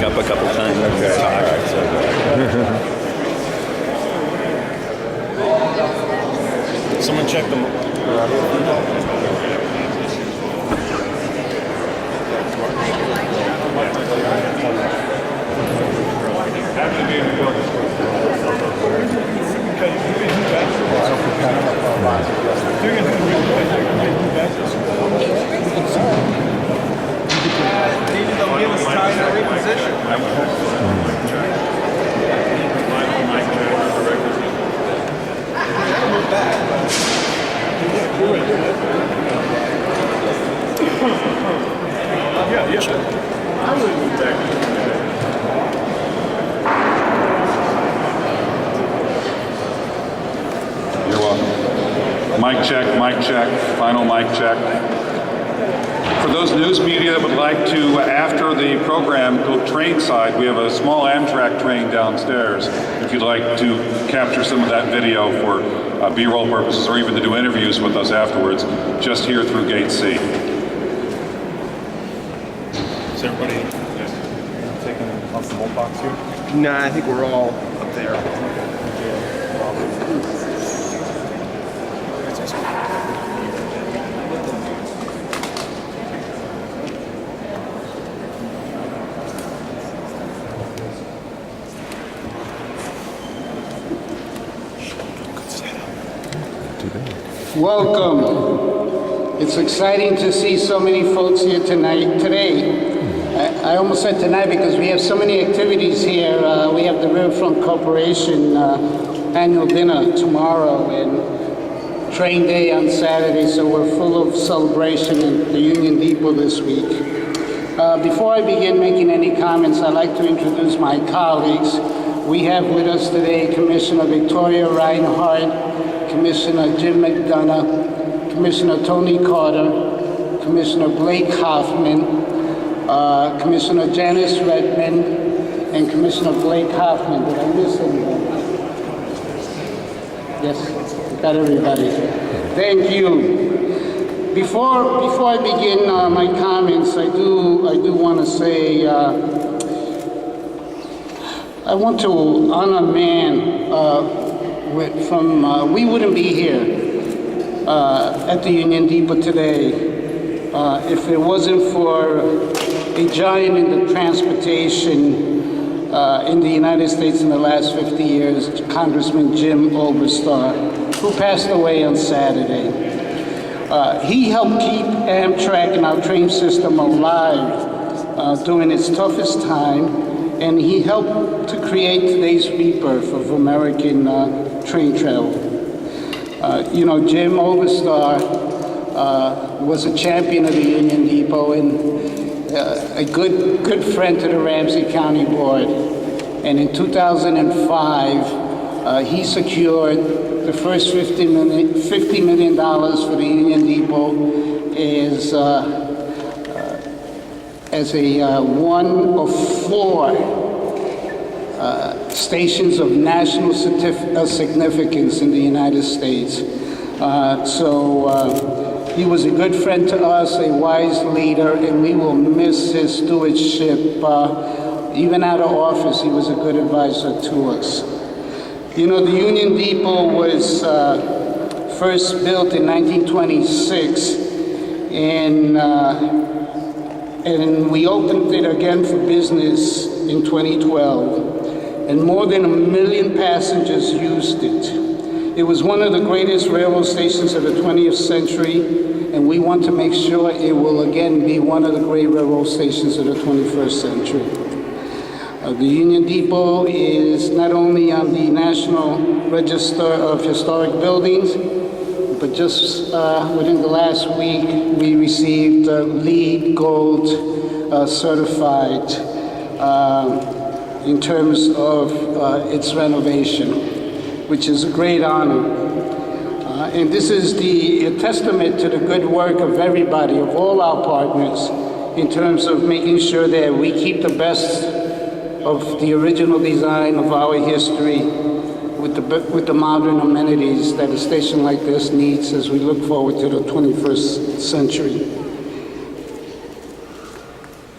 back up a couple times. Okay. All right, so Someone check them. Maybe they'll give us time to reposition. You're welcome. Mic check, final mic check. For those news media that would like to, after the program, go train side, we have a small Amtrak train downstairs. If you'd like to capture some of that video for B-roll purposes or even to do interviews with us afterwards, just here through Gate C. Is everybody taking a comfortable box here? No, I think we're all up there. Welcome. It's exciting to see so many folks here today. I almost said tonight because we have so many activities here. We have the Riverfront Corporation annual dinner tomorrow and train day on Saturday, so we're full of celebration in the Union Depot this week. Before I begin making any comments, I'd like to introduce my colleagues. We have with us today Commissioner Victoria Reinhardt, Commissioner Jim McDonough, Commissioner Tony Carter, Commissioner Blake Hoffman, Commissioner Janice Redmond, and Commissioner Blake Hoffman. Did I miss anyone? Yes, got everybody. Thank you. Before I begin my comments, I do want to say I want to honor a man we wouldn't be here at the Union Depot today if it wasn't for a giant in the transportation in the United States in the last 50 years, Congressman Jim Oberstar, who passed away on Saturday. He helped keep Amtrak and our train system alive during its toughest time, and he helped to create today's rebirth of American train travel. Jim Oberstar was a champion of the Union Depot and a good friend to the Ramsey County Board. And in 2005, he secured the first $50 million for the Union Depot as a one of four stations of national significance in the United States. He was a good friend to us, a wise leader, and we will miss his stewardship. Even out of office, he was a good advisor to us. The Union Depot was first built in 1926, and we opened it again for business in 2012. And more than 1 million passengers used it. It was one of the greatest railroad stations of the 20th century, and we want to make sure it will again be one of the great railroad stations of the 21st century. The Union Depot is not only on the National Register of Historic Buildings, but just within the last week, we received LEED Gold certified in terms of its renovation, which is a great honor. And this is a testament to the good work of everybody, of all our partners, in terms of making sure that we keep the best of the original design of our history with the modern amenities that a station like this needs as we look forward to the 21st century.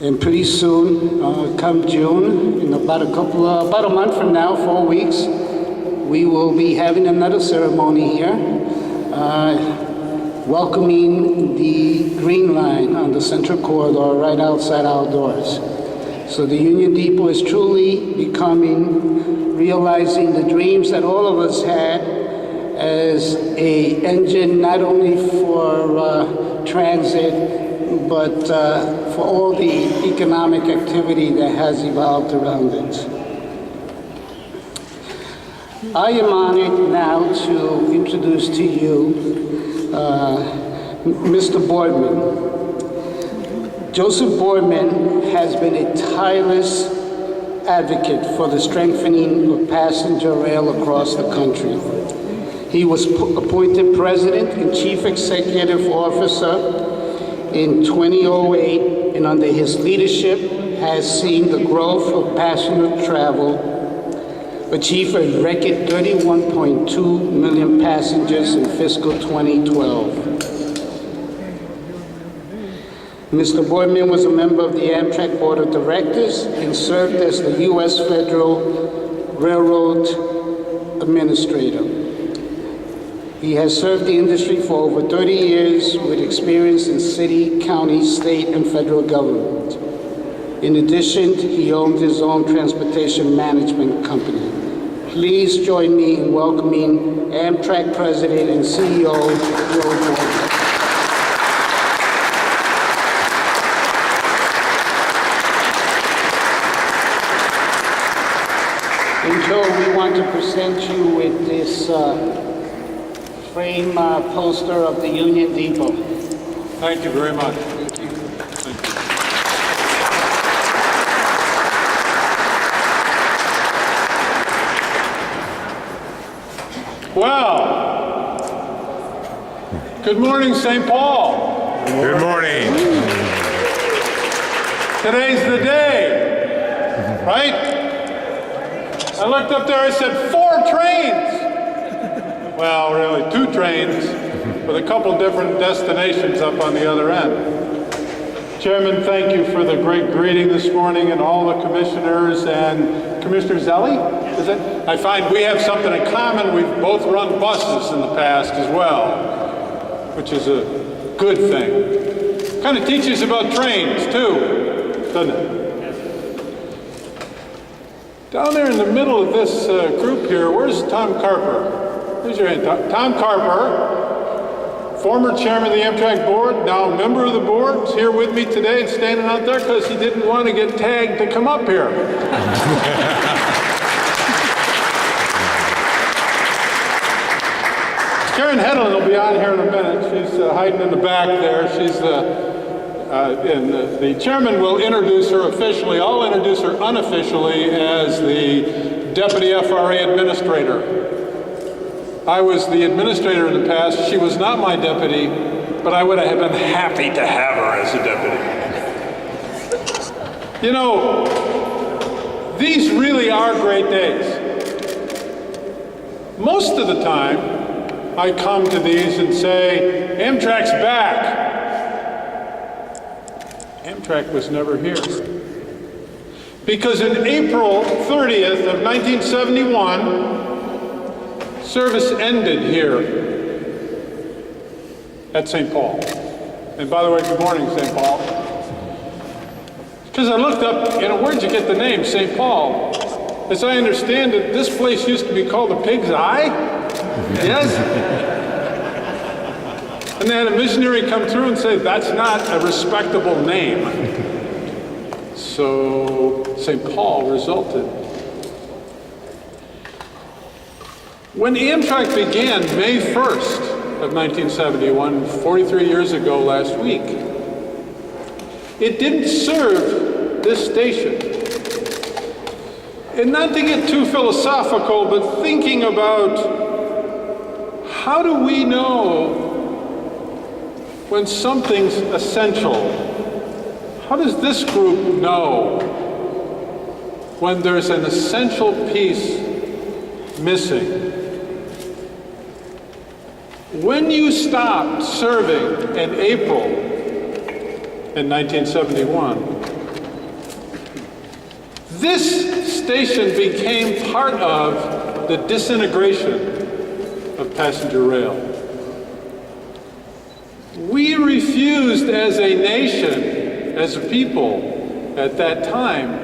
And pretty soon, come June, in about a month from now, 4 weeks, we will be having another ceremony here, welcoming the Green Line on the Central Corridor right outside our doors. So the Union Depot is truly realizing the dreams that all of us had as a engine not only for transit, but for all the economic activity that has evolved around it. I am honored now to introduce to you Mr. Boardman. Joseph Boardman has been a tireless advocate for the strengthening of passenger rail across the country. He was appointed President and Chief Executive Officer in 2008, and under his leadership has seen the growth of passenger travel achieve a record 31.2 million passengers in fiscal 2012. Mr. Boardman was a member of the Amtrak Board of Directors and served as the U.S. Federal Railroad Administrator. He has served the industry for over 30 years with experience in city, county, state, and federal government. In addition, he owns his own transportation management company. Please join me in welcoming Amtrak President and CEO, Joseph Boardman. And Joe, we want to present you with this frame poster of the Union Depot. Thank you very much. Well, good morning, St. Paul. Good morning. Today's the day, right? I looked up there, I said 4 trains. Well, really 2 trains with a couple different destinations up on the other end. Chairman, thank you for the great greeting this morning, and all the commissioners and Commissioner Zelli, is it? I find we have something in common. We've both run buses in the past as well, which is a good thing. Kind of teaches about trains too, doesn't it? Down there in the middle of this group here, where's Tom Carper? Raise your hand. Tom Carper, former chairman of the Amtrak board, now a member of the board, is here with me today and standing out there because he didn't want to get tagged to come up here. Karen Hedlund will be on here in a minute. She's hiding in the back there. She's and the chairman will introduce her officially. I'll introduce her unofficially as the deputy FRA administrator. I was the administrator in the past. She was not my deputy, but I would have been happy to have her as a deputy. You know, these really are great days. Most of the time, I come to these and say, Amtrak's back. Amtrak was never here. Because in April 30th of 1971, service ended here at St. Paul. And by the way, good morning, St. Paul. Because I looked up, where'd you get the name, St. Paul? As I understand it, this place used to be called the Pig's Eye? Yes? And they had a missionary come through and say, that's not a respectable name. So St. Paul resulted. When Amtrak began May 1st of 1971, 43 years ago last week, it didn't serve this station. And not to get too philosophical, but thinking about how do we know when something's essential? How does this group know when there's an essential piece missing? When you stopped serving in April in 1971, This station became part of the disintegration of passenger rail. We refused as a nation, as a people at that time,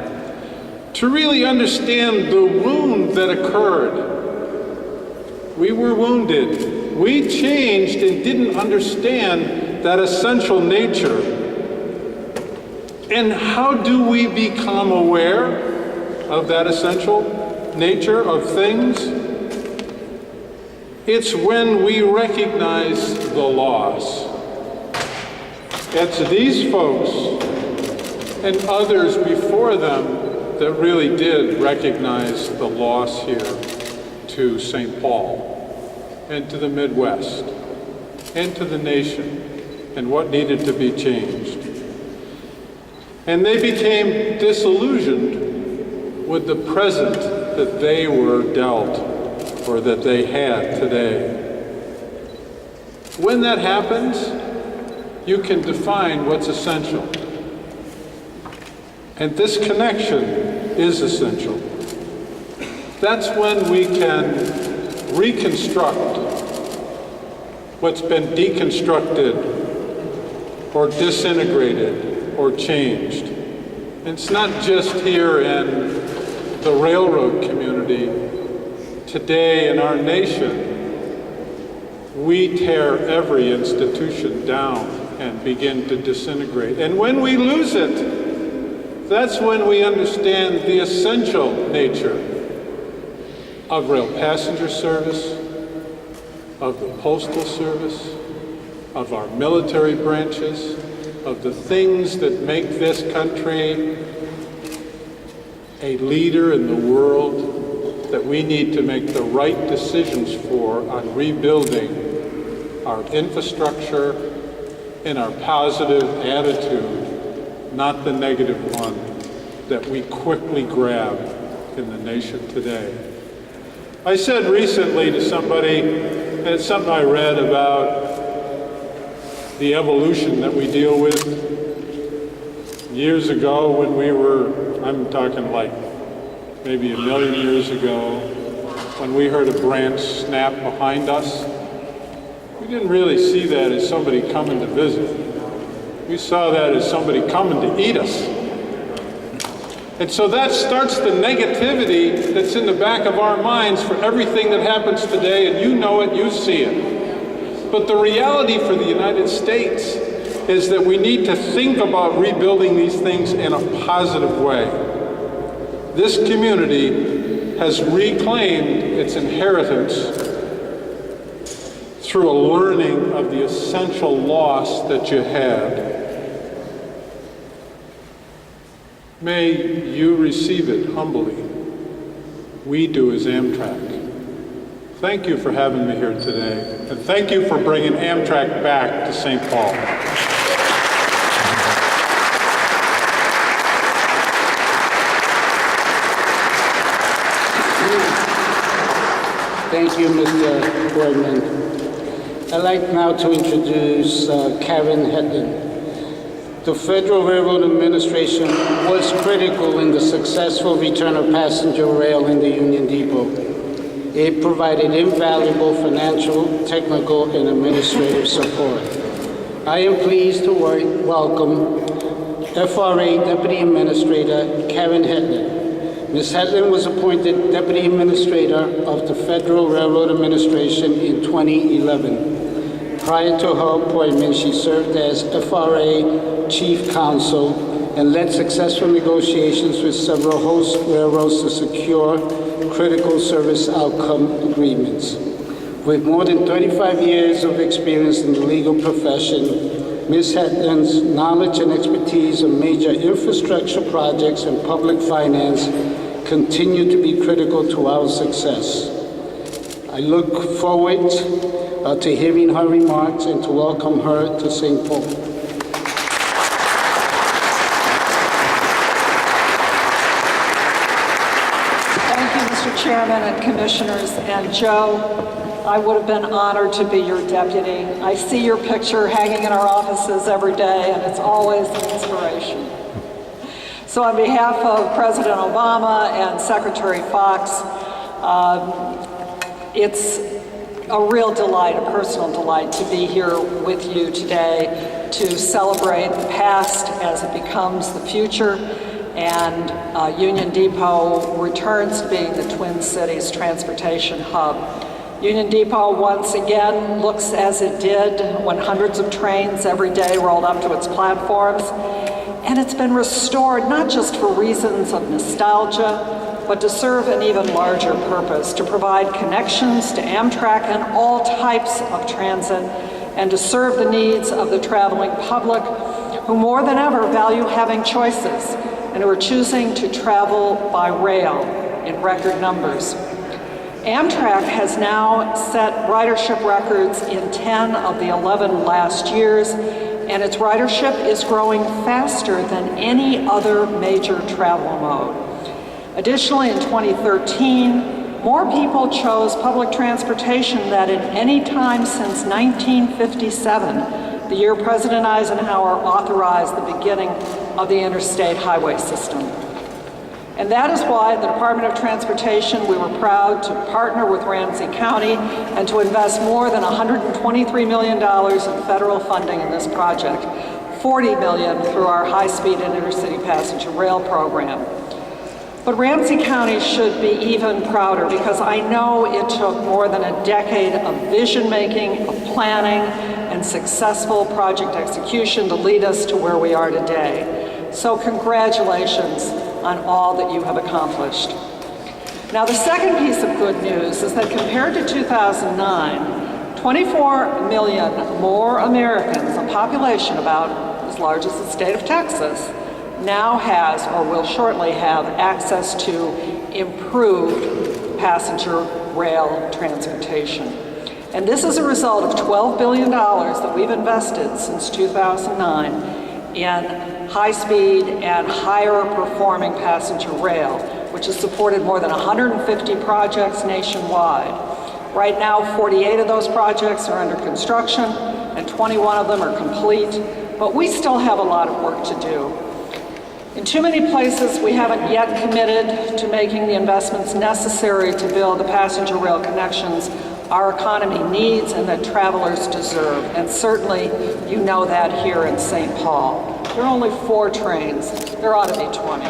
to really understand the wound that occurred. We were wounded. We changed and didn't understand that essential nature. And how do we become aware of that essential nature of things? It's when we recognize the loss. It's these folks and others before them that really did recognize the loss here to St. Paul and to the Midwest and to the nation and what needed to be changed. And they became disillusioned with the present that they were dealt or that they had today. When that happens, you can define what's essential. And this connection is essential. That's when we can reconstruct what's been deconstructed or disintegrated or changed. And it's not just here in the railroad community. Today in our nation, we tear every institution down and begin to disintegrate. And when we lose it, that's when we understand the essential nature of rail passenger service, of the postal service, of our military branches, of the things that make this country a leader in the world that we need to make the right decisions for on rebuilding our infrastructure and our positive attitude, not the negative one that we quickly grab in the nation today. I said recently to somebody, and it's something I read about the evolution that we deal with. Years ago when we were, I'm talking like maybe 1 million years ago, when we heard a branch snap behind us, we didn't really see that as somebody coming to visit. We saw that as somebody coming to eat us. And so that starts the negativity that's in the back of our minds for everything that happens today, and you know it, you see it. But the reality for the United States is that we need to think about rebuilding these things in a positive way. This community has reclaimed its inheritance through a learning of the essential loss that you had. May you receive it humbly. We do as Amtrak. Thank you for having me here today, and thank you for bringing Amtrak back to St. Paul. Thank you, Mr. Boardman. I'd like now to introduce Karen Hetland. The Federal Railroad Administration was critical in the successful return of passenger rail in the Union Depot. It provided invaluable financial, technical, and administrative support. I am pleased to welcome FRA Deputy Administrator Karen Hetland. Ms. Hetland was appointed Deputy Administrator of the Federal Railroad Administration in 2011. Prior to her appointment, she served as FRA Chief Counsel and led successful negotiations with several host railroads to secure critical service outcome agreements. With more than 35 years of experience in the legal profession, Ms. Hetland's knowledge and expertise of major infrastructure projects and public finance continue to be critical to our success. I look forward to hearing her remarks and to welcome her to St. Paul. Thank you, Mr. Chairman and Commissioners. And Joe, I would have been honored to be your deputy. I see your picture hanging in our offices every day, and it's always an inspiration. So on behalf of President Obama and Secretary Fox, it's a real delight, a personal delight, to be here with you today to celebrate the past as it becomes the future, and Union Depot returns to being the Twin Cities transportation hub. Union Depot once again looks as it did when hundreds of trains every day rolled up to its platforms, and it's been restored not just for reasons of nostalgia, but to serve an even larger purpose, to provide connections to Amtrak and all types of transit, and to serve the needs of the traveling public who more than ever value having choices and who are choosing to travel by rail in record numbers. Amtrak has now set ridership records in 10 of the 11 last years, and its ridership is growing faster than any other major travel mode. Additionally, in 2013, more people chose public transportation than at any time since 1957, the year President Eisenhower authorized the beginning of the interstate highway system. And that is why at the Department of Transportation, we were proud to partner with Ramsey County and to invest more than $123 million in federal funding in this project, $40 million through our high-speed and intercity passenger rail program. But Ramsey County should be even prouder, because I know it took more than a decade of vision-making, of planning, and successful project execution to lead us to where we are today. So congratulations on all that you have accomplished. Now, the second piece of good news is that compared to 2009, 24 million more Americans, a population about as large as the state of Texas, now has or will shortly have access to improved passenger rail transportation. And this is a result of $12 billion that we've invested since 2009 in high-speed and higher-performing passenger rail, which has supported more than 150 projects nationwide. Right now, 48 of those projects are under construction, and 21 of them are complete, but we still have a lot of work to do. In too many places, we haven't yet committed to making the investments necessary to build the passenger rail connections our economy needs and that travelers deserve. And certainly, you know that here in St. Paul. There are only 4 trains. There ought to be 20.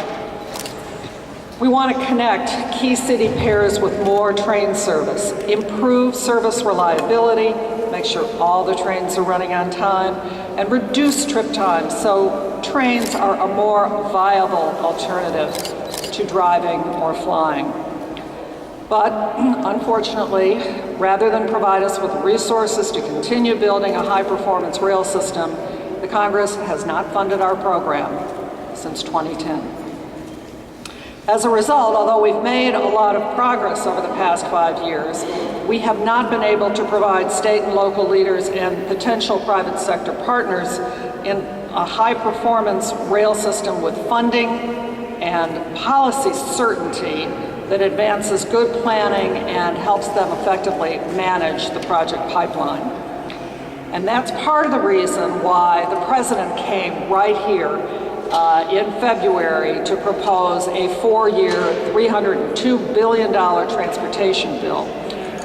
We want to connect key city pairs with more train service, improve service reliability, make sure all the trains are running on time, and reduce trip times so trains are a more viable alternative to driving or flying. But unfortunately, rather than provide us with resources to continue building a high-performance rail system, the Congress has not funded our program since 2010. As a result, although we've made a lot of progress over the past 5 years, we have not been able to provide state and local leaders and potential private sector partners in a high-performance rail system with funding and policy certainty that advances good planning and helps them effectively manage the project pipeline. And that's part of the reason why the President came right here in February to propose a 4-year, $302 billion transportation bill.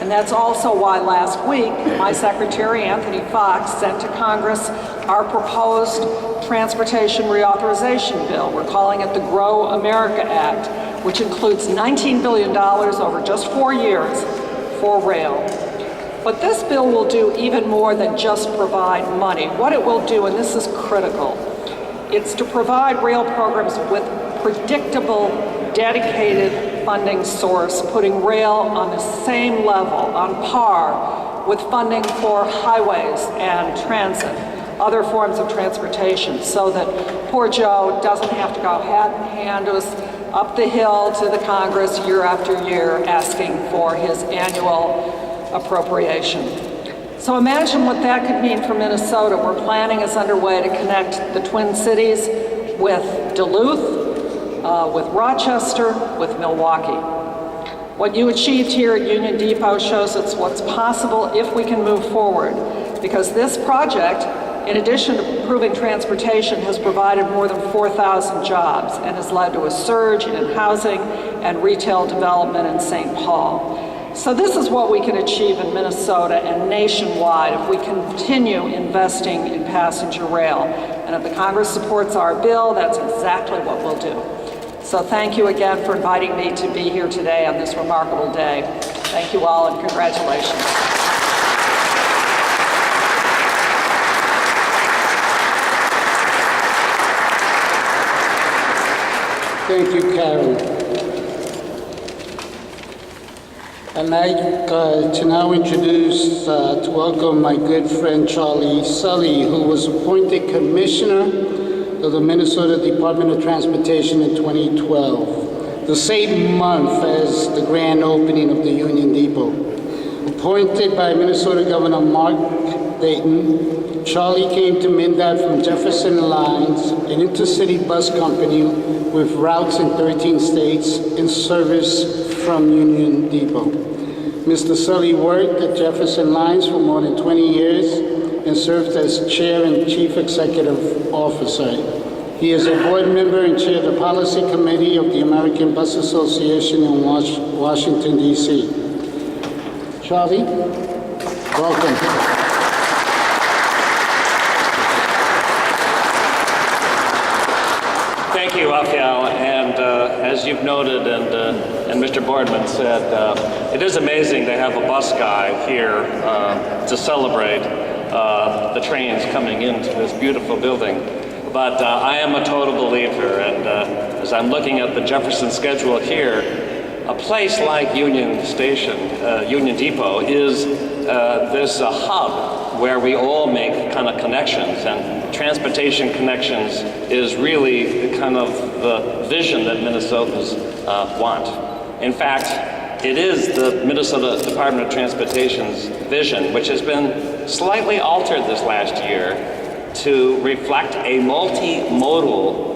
And that's also why last week, my Secretary, Anthony Fox, sent to Congress our proposed transportation reauthorization bill. We're calling it the Grow America Act, which includes $19 billion over just 4 years for rail. But this bill will do even more than just provide money. What it will do, and this is critical, it's to provide rail programs with predictable, dedicated funding source, putting rail on the same level, on par with funding for highways and transit, other forms of transportation, so that poor Joe doesn't have to go hand in hand up the hill to the Congress year after year asking for his annual appropriation. So imagine what that could mean for Minnesota, where planning is underway to connect the Twin Cities with Duluth, with Rochester, with Milwaukee. What you achieved here at Union Depot shows us what's possible if we can move forward, because this project in addition to improving transportation, has provided more than 4,000 jobs and has led to a surge in housing and retail development in St. Paul. So this is what we can achieve in Minnesota and nationwide if we continue investing in passenger rail. And if the Congress supports our bill, that's exactly what we'll do. So thank you again for inviting me to be here today on this remarkable day. Thank you all and congratulations. Thank you, Karen. I'd like to now introduce, to welcome my good friend Charlie Sully, who was appointed Commissioner of the Minnesota Department of Transportation in 2012, the same month as the grand opening of the Union Depot. Appointed by Minnesota Governor Mark Dayton, Charlie came to MnDOT from Jefferson Lines, an intercity bus company with routes in 13 states in service from Union Depot. Mr. Sully worked at Jefferson Lines for more than 20 years and served as Chair and Chief Executive Officer. He is a board member and chair of the Policy Committee of the American Bus Association in Washington, D.C. Charlie, welcome. Thank you, Raphael. And as you've noted and Mr. Boardman said, it is amazing to have a bus guy here to celebrate the trains coming into this beautiful building. But I am a total believer, and as I'm looking at the Jefferson schedule here, a place like Union Station, Union Depot, is this hub where we all make kind of connections, and transportation connections is really kind of the vision that Minnesotans want. In fact, it is the Minnesota Department of Transportation's vision, which has been slightly altered this last year to reflect a multimodal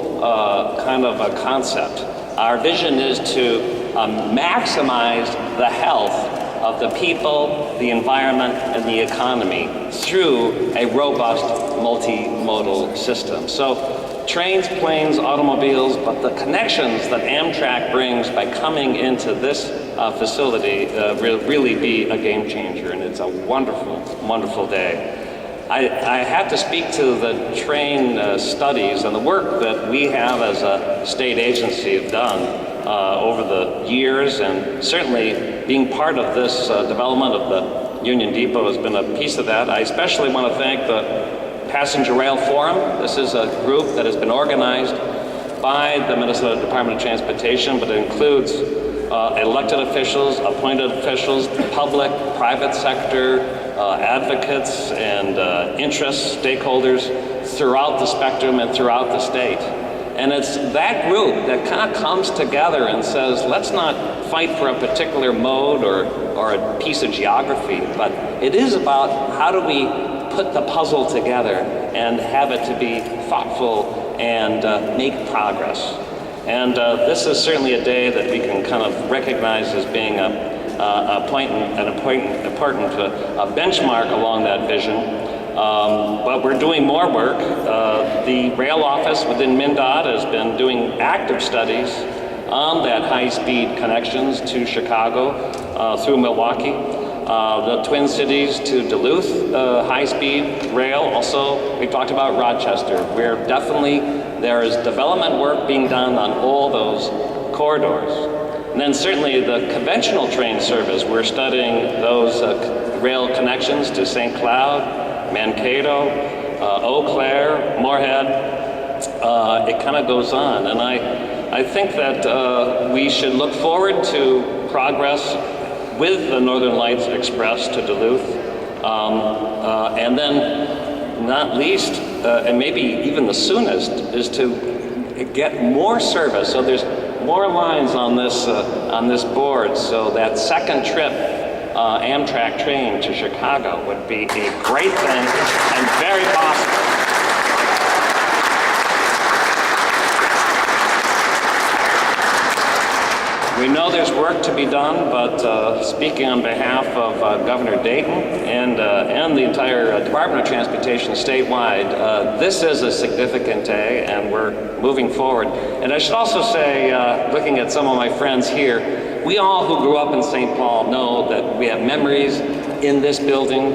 kind of a concept. Our vision is to maximize the health of the people, the environment, and the economy through a robust multimodal system. So trains, planes, automobiles, but the connections that Amtrak brings by coming into this facility will really be a game changer, and it's a wonderful, wonderful day. I have to speak to the train studies and the work that we have as a state agency have done over the years, and certainly being part of this development of the Union Depot has been a piece of that. I especially want to thank the Passenger Rail Forum. This is a group that has been organized by the Minnesota Department of Transportation, but it includes elected officials, appointed officials, public, private sector, advocates, and interest stakeholders throughout the spectrum and throughout the state. And it's that group that kind of comes together and says, let's not fight for a particular mode or a piece of geography, but it is about how do we put the puzzle together and have it to be thoughtful and make progress. And this is certainly a day that we can kind of recognize as being an important benchmark along that vision. But we're doing more work. The rail office within MnDOT has been doing active studies on that high-speed connections to Chicago through Milwaukee, the Twin Cities to Duluth, high-speed rail. Also, we talked about Rochester, where definitely there is development work being done on all those corridors. And then certainly the conventional train service, we're studying those rail connections to St. Cloud, Mankato, Eau Claire, Moorhead. It kind of goes on, and I think that we should look forward to progress with the Northern Lights Express to Duluth, and then not least, and maybe even the soonest, is to get more service. So there's more lines on this board, so that second trip Amtrak train to Chicago would be a great thing and very possible. We know there's work to be done, but speaking on behalf of Governor Dayton and the entire Department of Transportation statewide, this is a significant day, and we're moving forward. And I should also say, looking at some of my friends here, we all who grew up in St. Paul know that we have memories in this building,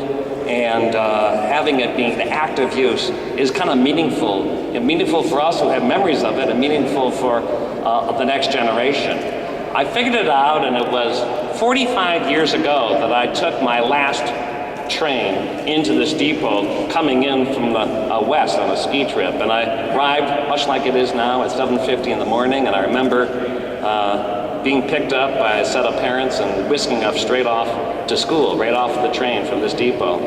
and having it being the active use is kind of meaningful. And meaningful for us who have memories of it, and meaningful for the next generation. I figured it out, and it was 45 years ago that I took my last train into this depot coming in from the west on a ski trip. And I arrived, much like it is now, at 7:50 in the morning, and I remember being picked up by a set of parents and whisking us straight off to school, right off the train from this depot.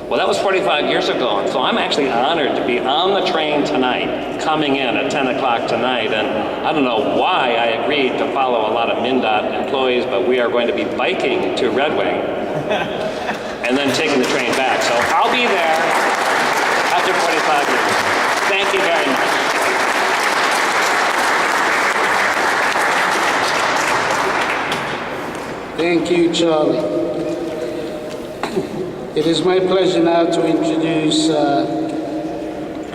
Well, that was 45 years ago, and so I'm actually honored to be on the train tonight, coming in at 10 o'clock tonight, and I don't know why I agreed to follow a lot of MnDOT employees, but we are going to be biking to Red Wing and then taking the train back. So I'll be there after 45 years. Thank you very much. Thank you, Charlie. It is my pleasure now to introduce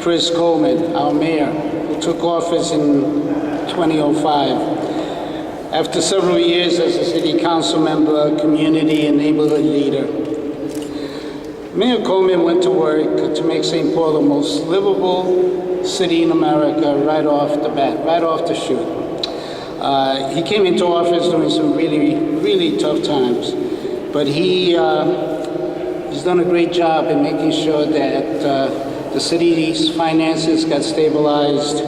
Chris Coleman, our mayor, who took office in 2005 after several years as a city council member, community and neighborhood leader. Mayor Coleman went to work to make St. Paul the most livable city in America right off the bat, right off the chute. He came into office during some really tough times, but he's done a great job in making sure that the city's finances got stabilized.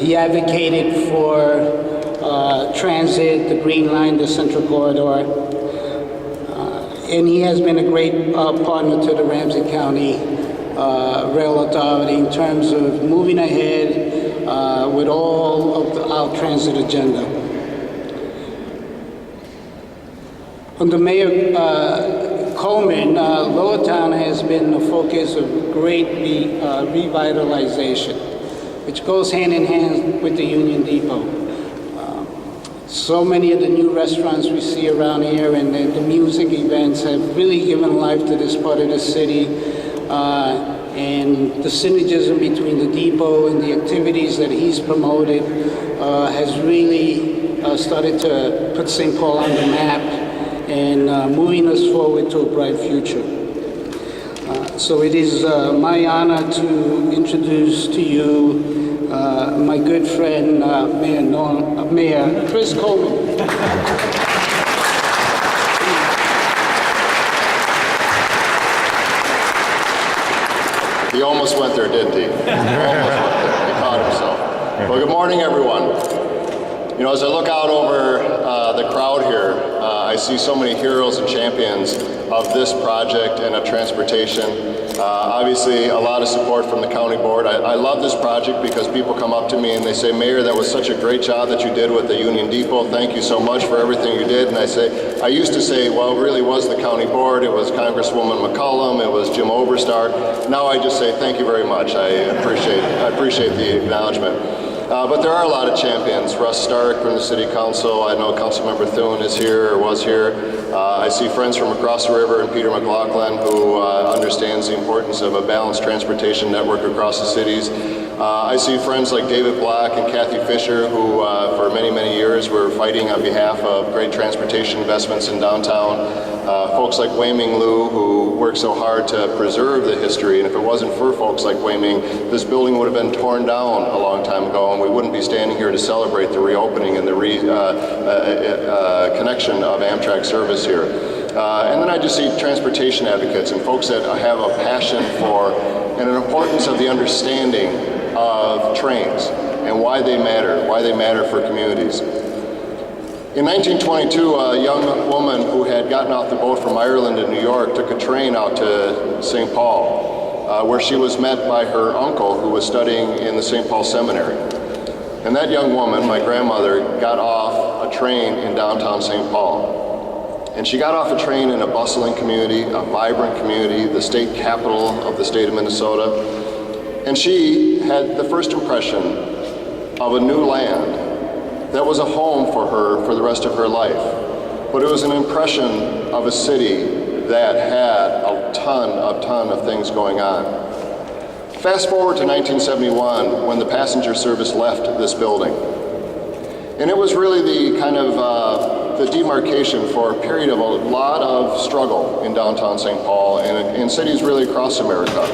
He advocated for transit, the Green Line, the Central Corridor, and he has been a great partner to the Ramsey County Rail Authority in terms of moving ahead with all of our transit agenda. Under Mayor Coleman, Lower Town has been the focus of great revitalization, which goes hand in hand with the Union Depot. So many of the new restaurants we see around here and the music events have really given life to this part of the city. And the synergism between the depot and the activities that he's promoted has really started to put St. Paul on the map and moving us forward to a bright future. So it is my honor to introduce to you my good friend, Mayor Chris Coleman. He almost went there, didn't he? He almost went there. He caught himself. Well, good morning, everyone. You know, as I look out over the crowd here, I see so many heroes and champions of this project and of transportation. Obviously, a lot of support from the county board. I love this project because people come up to me and they say, Mayor, that was such a great job that you did with the Union Depot. Thank you so much for everything you did. And I used to say, well, it really was the county board. It was Congresswoman McCollum. It was Jim Oberstar. Now I just say, thank you very much. I appreciate the acknowledgement. But there are a lot of champions. Russ Stark from the City Council. I know Councilmember Thune is here or was here. I see friends from across the river and Peter McLaughlin who understands the importance of a balanced transportation network across the cities. I see friends like David Black and Kathy Fisher who for many, many years were fighting on behalf of great transportation investments in downtown. Folks like Wei Ming Lu who worked so hard to preserve the history, and if it wasn't for folks like Wei Ming, this building would have been torn down a long time ago and we wouldn't be standing here to celebrate the reopening and the connection of Amtrak service here. And then I just see transportation advocates and folks that have a passion for and an importance of the understanding of trains and why they matter for communities. In 1922, a young woman who had gotten off the boat from Ireland in New York took a train out to St. Paul, where she was met by her uncle who was studying in the St. Paul Seminary. And that young woman, my grandmother, got off a train in downtown St. Paul. And she got off a train in a bustling community, a vibrant community, the state capital of the state of Minnesota. And she had the first impression of a new land that was a home for her for the rest of her life. But it was an impression of a city that had a ton of things going on. Fast forward to 1971, when the passenger service left this building. And it was really the kind of the demarcation for a period of a lot of struggle in downtown St. Paul and in cities really across America.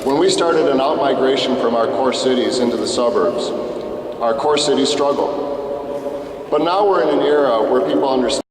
When we started an out-migration from our core cities into the suburbs, our core cities struggled. But now we're in an era where people understand